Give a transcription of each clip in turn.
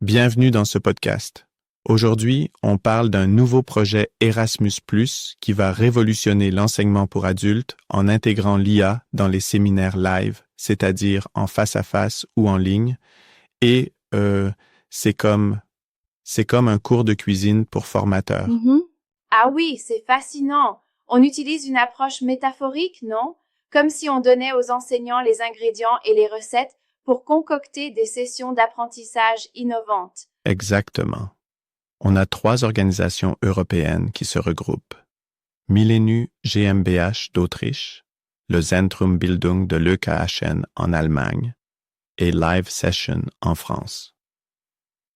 Bienvenue dans ce podcast. Aujourd'hui, on parle d'un nouveau projet Erasmus+, qui va révolutionner l'enseignement pour adultes en intégrant l'IA dans les séminaires live, c'est-à-dire en face-à-face ou en ligne. Et c'est comme un cours de cuisine pour formateurs. Ah oui, c'est fascinant. On utilise une approche métaphorique, non? Comme si on donnait aux enseignants les ingrédients et les recettes pour concocter des sessions d'apprentissage innovantes. Exactement. On a 3 organisations européennes qui se regroupent. Millennium GmbH d'Autriche, le Zentrum Bildung de l'EKHN en Allemagne et Live Session en France.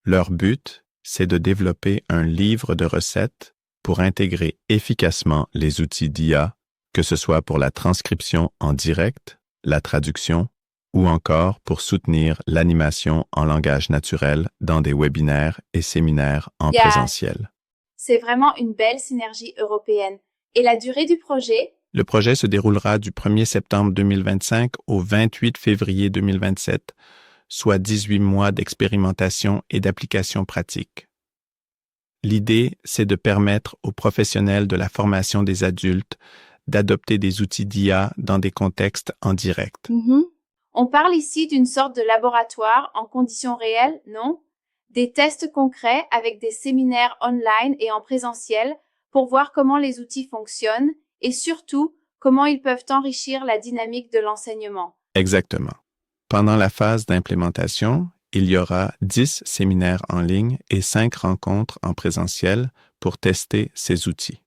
Leur but, c'est de développer un livre de recettes pour intégrer efficacement les outils d'IA, que ce soit pour la transcription en direct, la traduction, ou encore pour soutenir l'animation en langage naturel dans des webinaires et séminaires en présentiel. C'est vraiment une belle synergie européenne. Et la durée du projet? Le projet se déroulera du 1er septembre 2025 au 28 février 2027, soit 18 mois d'expérimentation et d'application pratique. L'idée, c'est de permettre aux professionnels de la formation des adultes d'adopter des outils d'IA dans des contextes en direct. On parle ici d'une sorte de laboratoire en conditions réelles, non? Des tests concrets avec des séminaires online et en présentiel pour voir comment les outils fonctionnent et surtout comment ils peuvent enrichir la dynamique de l'enseignement. Exactement. Pendant la phase d'implémentation, il y aura 10 séminaires en ligne et 5 rencontres en présentiel pour tester ces outils.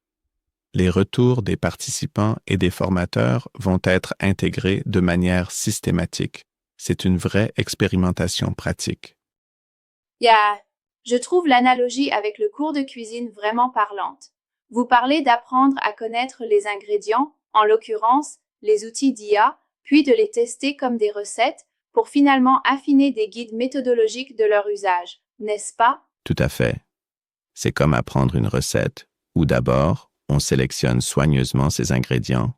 Les retours des participants et des formateurs vont être intégrés de manière systématique. C'est une vraie expérimentation pratique. Je trouve l'analogie avec le cours de cuisine vraiment parlante. Vous parlez d'apprendre à connaître les ingrédients, en l'occurrence les outils d'IA, puis de les tester comme des recettes pour finalement affiner des guides méthodologiques de leur usage, n'est-ce pas? Tout à fait. C'est comme apprendre une recette, où d'abord, on sélectionne soigneusement ses ingrédients,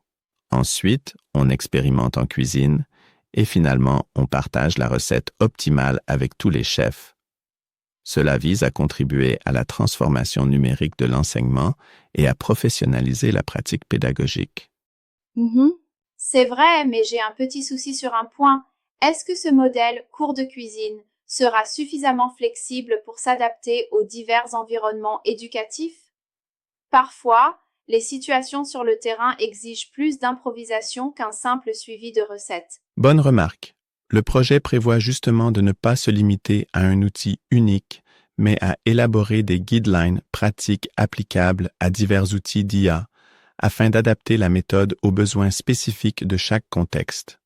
ensuite, on expérimente en cuisine, et finalement, on partage la recette optimale avec tous les chefs. Cela vise à contribuer à la transformation numérique de l'enseignement et à professionnaliser la pratique pédagogique. C'est vrai, mais j'ai un petit souci sur un point. Est-ce que ce modèle cours de cuisine sera suffisamment flexible pour s'adapter aux divers environnements éducatifs? Parfois, les situations sur le terrain exigent plus d'improvisation qu'un simple suivi de recettes. Bonne remarque. Le projet prévoit justement de ne pas se limiter à un outil unique, mais à élaborer des guidelines pratiques applicables à divers outils d'IA, afin d'adapter la méthode aux besoins spécifiques de chaque contexte.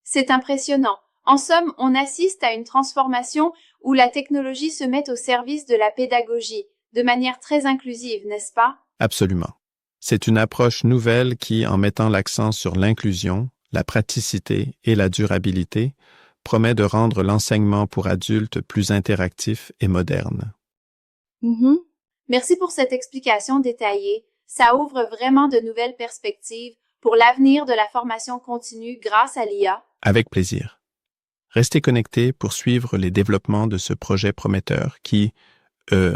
C'est impressionnant. En somme, on assiste à une transformation où la technologie se met au service de la pédagogie, de manière très inclusive, n'est-ce pas? Absolument. C'est une approche nouvelle qui, en mettant l'accent sur l'inclusion, la praticité et la durabilité, promet de rendre l'enseignement pour adultes plus interactif et moderne. Merci pour cette explication détaillée. Ça ouvre vraiment de nouvelles perspectives pour l'avenir de la formation continue grâce à l'IA. Avec plaisir. Restez connectés pour suivre les développements de ce projet prometteur qui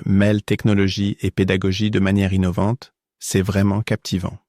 mêle technologie et pédagogie de manière innovante. C'est vraiment captivant.